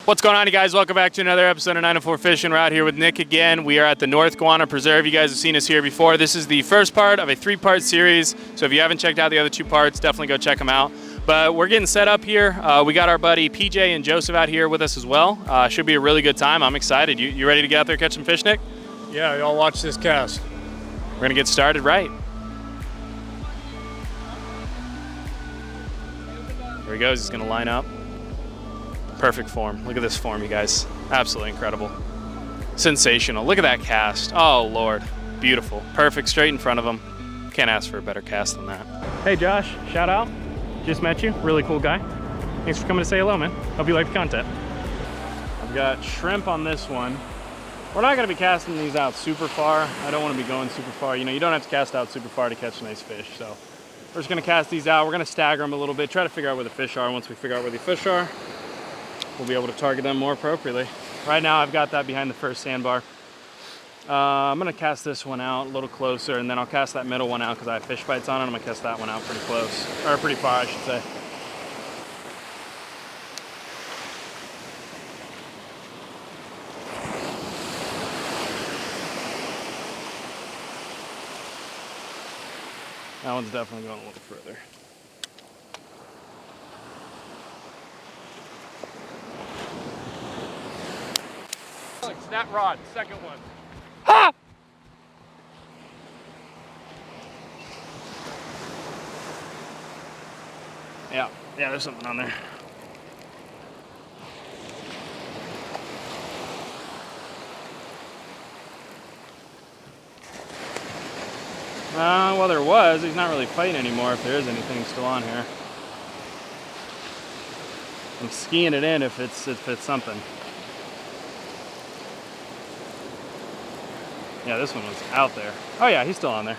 What's going on, you guys? Welcome back to another episode of 904 Fishing. We're out here with Nick again. We are at the North Guana Preserve. You guys have seen us here before. This is the first part of a three-part series, so if you haven't checked out the other two parts, definitely go check them out. But we're getting set up here. We got our buddy PJ and Joseph out here with us as well. Should be a really good time. I'm excited. You ready to get out there and catch some fish, Nick? Yeah, y'all watch this cast. We're going to get started right. Here he goes. He's going to line up. Perfect form. Look at this form, you guys. Absolutely incredible. Sensational. Look at that cast. Oh, Lord. Beautiful. Perfect. Straight in front of him. Can't ask for a better cast than that. Hey, Josh. Shout out. Just met you. Really cool guy. Thanks for coming to say hello, man. Hope you like the content. I've got shrimp on this one. We're not going to be casting these out super far. I don't want to be going super far. You know, you don't have to cast out super far to catch nice fish. So we're just going to cast these out. We're going to stagger them a little bit. Try to figure out where the fish are. Once we figure out where the fish are, we'll be able to target them more appropriately. Right now, I've got that behind the first sandbar. I'm gonna cast this one out a little closer, and then I'll cast that middle one out because I have fish bites on it. I'm gonna cast that one out pretty close, or pretty far, I should say. That one's definitely going a little further. That rod, second one. Ha! Yeah, there's something on there. Well, there was. He's not really fighting anymore if there is anything still on here. I'm skiing it in if it's something. Yeah, this one was out there. Oh yeah, he's still on there.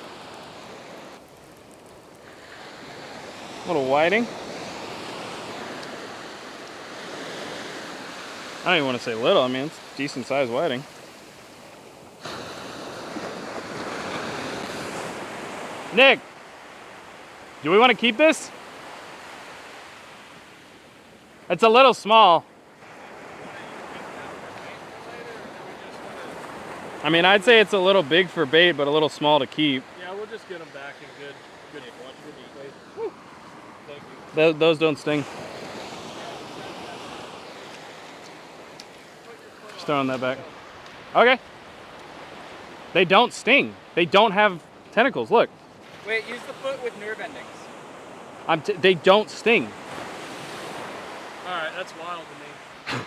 Little whiting. I don't even want to say little. I mean, it's decent sized whiting. Nick, do we want to keep this? It's a little small. I mean, I'd say it's a little big for bait, but a little small to keep. Yeah, we'll just get them back in good place. Thank you. Those don't sting. Just throwing that back. Okay. They don't sting. They don't have tentacles. Look. Wait, use the foot with nerve endings. They don't sting. All right, that's wild to me. You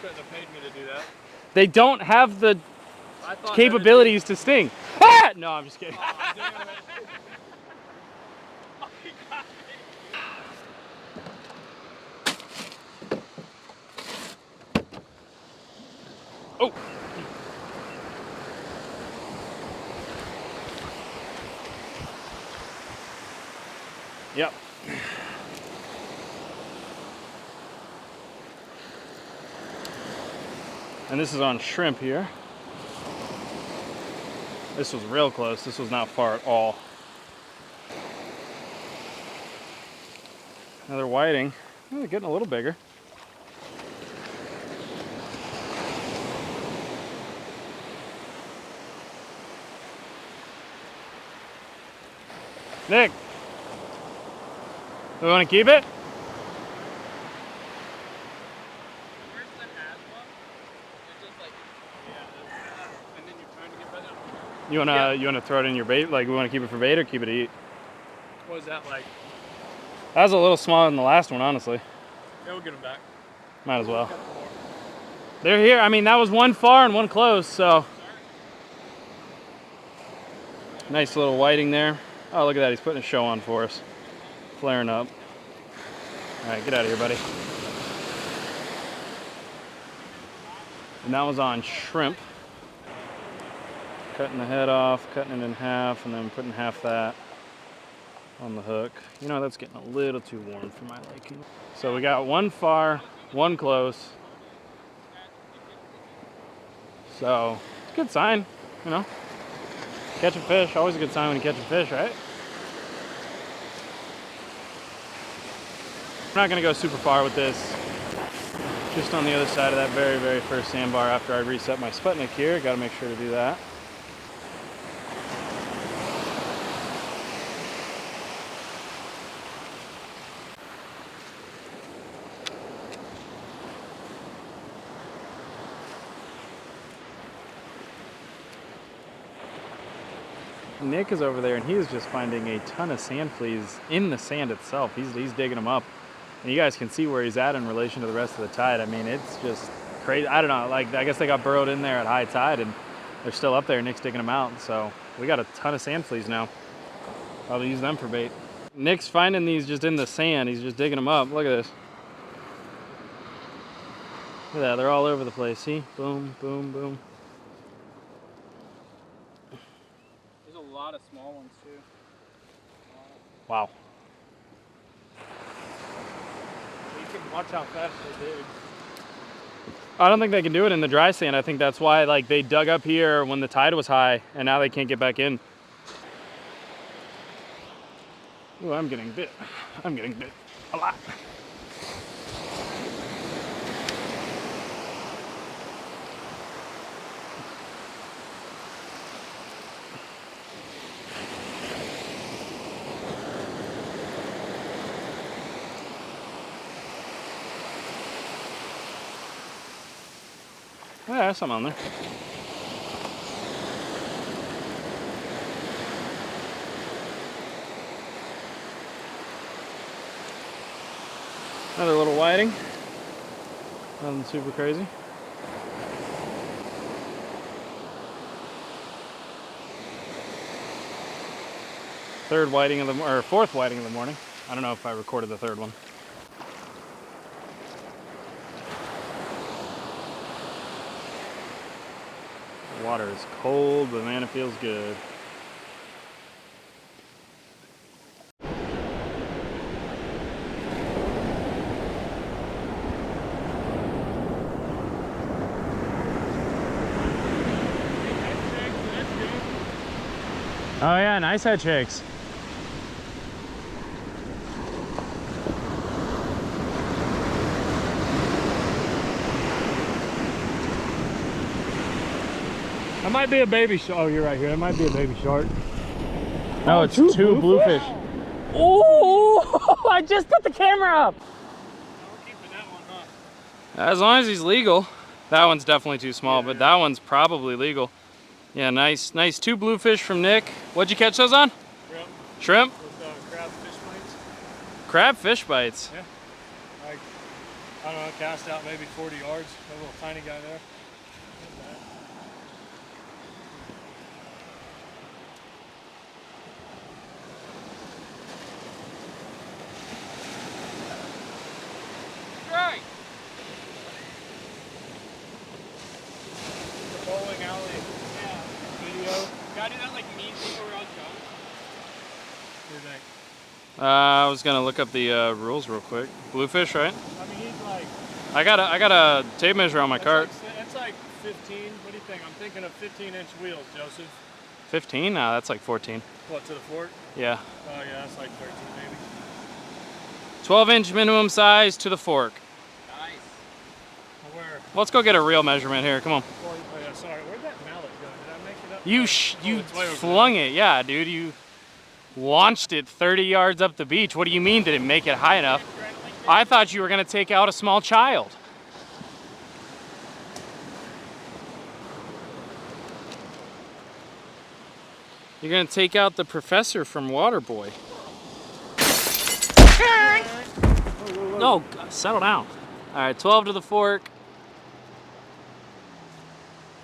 couldn't have paid me to do that. They don't have the I thought capabilities to sting. Ah! No, I'm just kidding. Oh, damn it. Oh. Yep. And this is on shrimp here. This was real close. This was not far at all. Another whiting. Oh, they're getting a little bigger. Nick, do we want to keep it? Where's the asthma? It's just like, And then you're trying to get better. You wanna throw it in your bait? Like, we want to keep it for bait or keep it to eat? What was that like? That was a little smaller than the last one, honestly. Yeah, we'll get them back. Might as well. They're here. I mean, that was one far and one close, so. Nice little whiting there. Oh, look at that. He's putting a show on for us. Flaring up. All right, get out of here, buddy. And that was on shrimp. Cutting the head off, cutting it in half, and then putting half that on the hook. You know, that's getting a little too warm for my liking. So we got one far, one close. So, it's a good sign, you know. Catching fish, always a good sign when you're catching fish, right? I'm not gonna go super far with this. Just on the other side of that very, very first sandbar after I reset my Sputnik here. Got to make sure to do that. Nick is over there and he is just finding a ton of sand fleas in the sand itself. He's digging them up. And you guys can see where he's at in relation to the rest of the tide. I mean, it's just crazy. I don't know, like, I guess they got burrowed in there at high tide and they're still up there. Nick's digging them out. So we got a ton of sand fleas now. Probably use them for bait. Nick's finding these just in the sand. He's just digging them up. Look at this. Look at that, they're all over the place. See? Boom, boom, boom. There's a lot of small ones too. Wow. You can watch how fast they dig. I don't think they can do it in the dry sand. I think that's why, like, they dug up here when the tide was high and now they can't get back in. Ooh, I'm getting bit. I'm getting bit a lot. Yeah, there's some on there. Another little whiting. Nothing super crazy. Third whiting of the or fourth whiting of the morning. I don't know if I recorded the third one. The water is cold, but man, it feels good. Oh yeah, nice head shakes. That might be a baby shark. Oh, you're right here. That might be a baby shark. No, it's two bluefish. Oh, I just put the camera up. No, we're keeping that one, huh? As long as he's legal. That one's definitely too small, but that one's probably legal. Yeah, nice two bluefish from Nick. What'd you catch those on? Shrimp. Shrimp? With crab fish bites. Crab fish bites. Yeah. Like, I don't know, cast out maybe 40 yards. A little tiny guy there. Right. The bowling alley. Yeah. Video. Gotta do that like mean thing where I was going. What do you think? I was gonna look up the rules real quick. Bluefish, right? I mean, he's like. I got a tape measure on my cart. That's like 15. What do you think? I'm thinking of 15-inch wheels, Joseph. 15? No, that's like 14. What, to the fork? Yeah. Oh yeah, that's like 13 maybe. 12-inch minimum size to the fork. Nice. Where? Let's go get a real measurement here. Come on. Oh yeah, sorry. Where'd that mallet go? Did I make it up? You it's way over flung it. Yeah, dude. You launched it 30 yards up the beach. What do you mean did it make it high enough? I thought you were gonna take out a small child. You're gonna take out the professor from Waterboy. No, settle down. All right, 12 to the fork.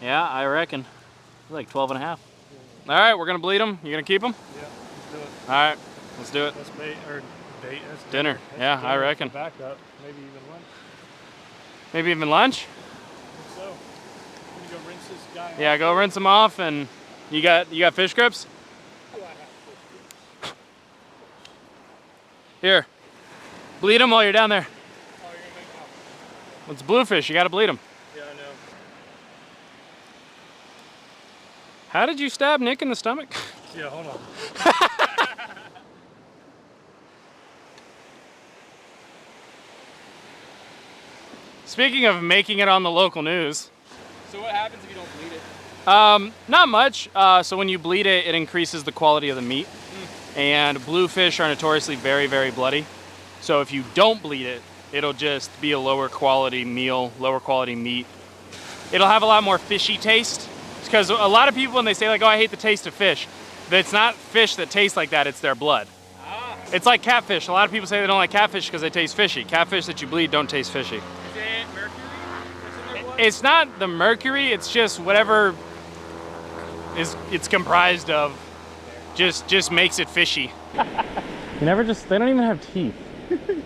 Yeah, I reckon. Like 12 and a half. All right, we're gonna bleed them. You gonna keep them? Yeah, let's do it. All right, let's do it. That's bait, or bait. That's Dinner. That's Yeah, dinner I for reckon. Backup, maybe even lunch. Maybe even lunch? I think so. I'm gonna go rinse this guy Yeah, off. go rinse them off. And you got fish grips? Do I have to? Here, bleed them while you're down there. Oh, you're gonna make It's bluefish. You got to bleed them. Yeah, I know. How did you stab Nick in the stomach? Yeah, hold on. speaking of making it on the local news. So what happens if you don't bleed it? Not much. So when you bleed it, it increases the quality of the meat. And bluefish are notoriously very, very bloody. So if you don't bleed it, it'll just be a lower quality meal, lower quality meat. It'll have a lot more fishy taste. Because a lot of people, when they say like, oh, I hate the taste of fish, it's not fish that tastes like that, it's their blood. It's like catfish. A lot of people say they don't like catfish because they taste fishy. Catfish that you bleed don't taste fishy. Is it mercury? That's in their blood? It's not the mercury, it's just whatever it's comprised of just makes it fishy. You never they don't even have teeth.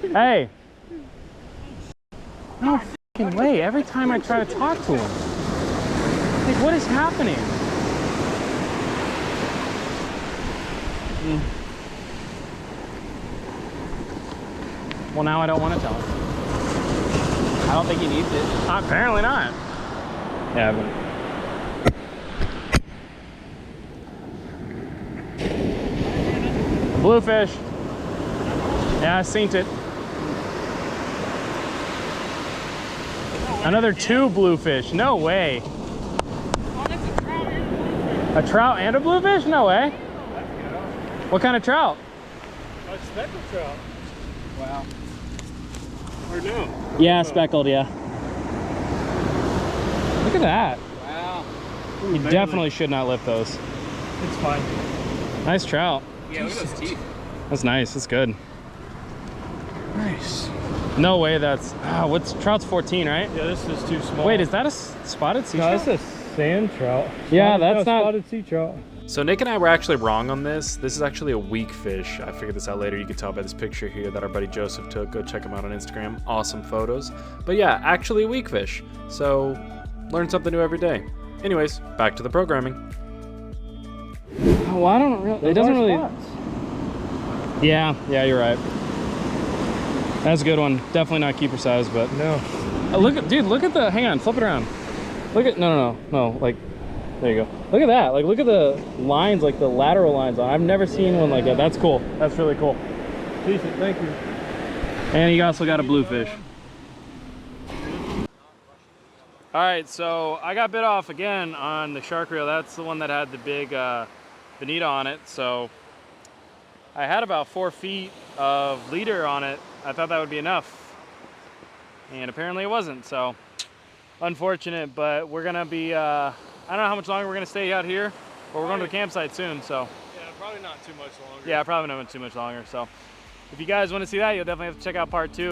Hey. No fucking way. Every time I try to talk to him. Like, what is happening? Well, now I don't want to tell him. I don't think he needs it. Apparently not. Yeah, bluefish. Yeah, I seen it. Another 2 bluefish. No way. A trout and a bluefish? No way. What kind of trout? A speckled trout. Wow. Or no? Yeah, speckled, yeah. Look at that. Wow. You definitely should not lift those. It's fine. Nice trout. Yeah, look at those teeth. That's nice. That's good. Nice. No way that's... what's... Trout's 14, right? Yeah, this is too small. Wait, is that a spotted sea No, trout? that's a sand trout. Yeah, that's not... Spotted sea trout. So Nick and I were actually wrong on this. This is actually a weak fish. I figured this out later. You can tell by this picture here that our buddy Joseph took. Go check him out on Instagram. Awesome photos. But yeah, actually a weak fish. So learn something new every day. Anyways, back to the programming. Well, I don't really... It doesn't really... Spots. Yeah, you're right. That's a good one. Definitely not keeper size, but... No. Look at... Dude, look at the... Hang on, flip it around. Look at... No. Like... There you go. Look at that. Like, look at the lines, like the lateral lines on. I've never seen one like that. That's cool. That's really cool. Decent, thank you. And you also got a bluefish. All right, so I got bit off again on the shark reel. That's the one that had the big bonita on it. So I had about 4 feet of leader on it. I thought that would be enough. And apparently it wasn't, so unfortunate, but we're gonna be, I don't know how much longer we're gonna stay out here, but we're going to the campsite soon, so. Yeah, probably not too much longer. Yeah, probably not too much longer, so. If you guys want to see that, you'll definitely have to check out part 2.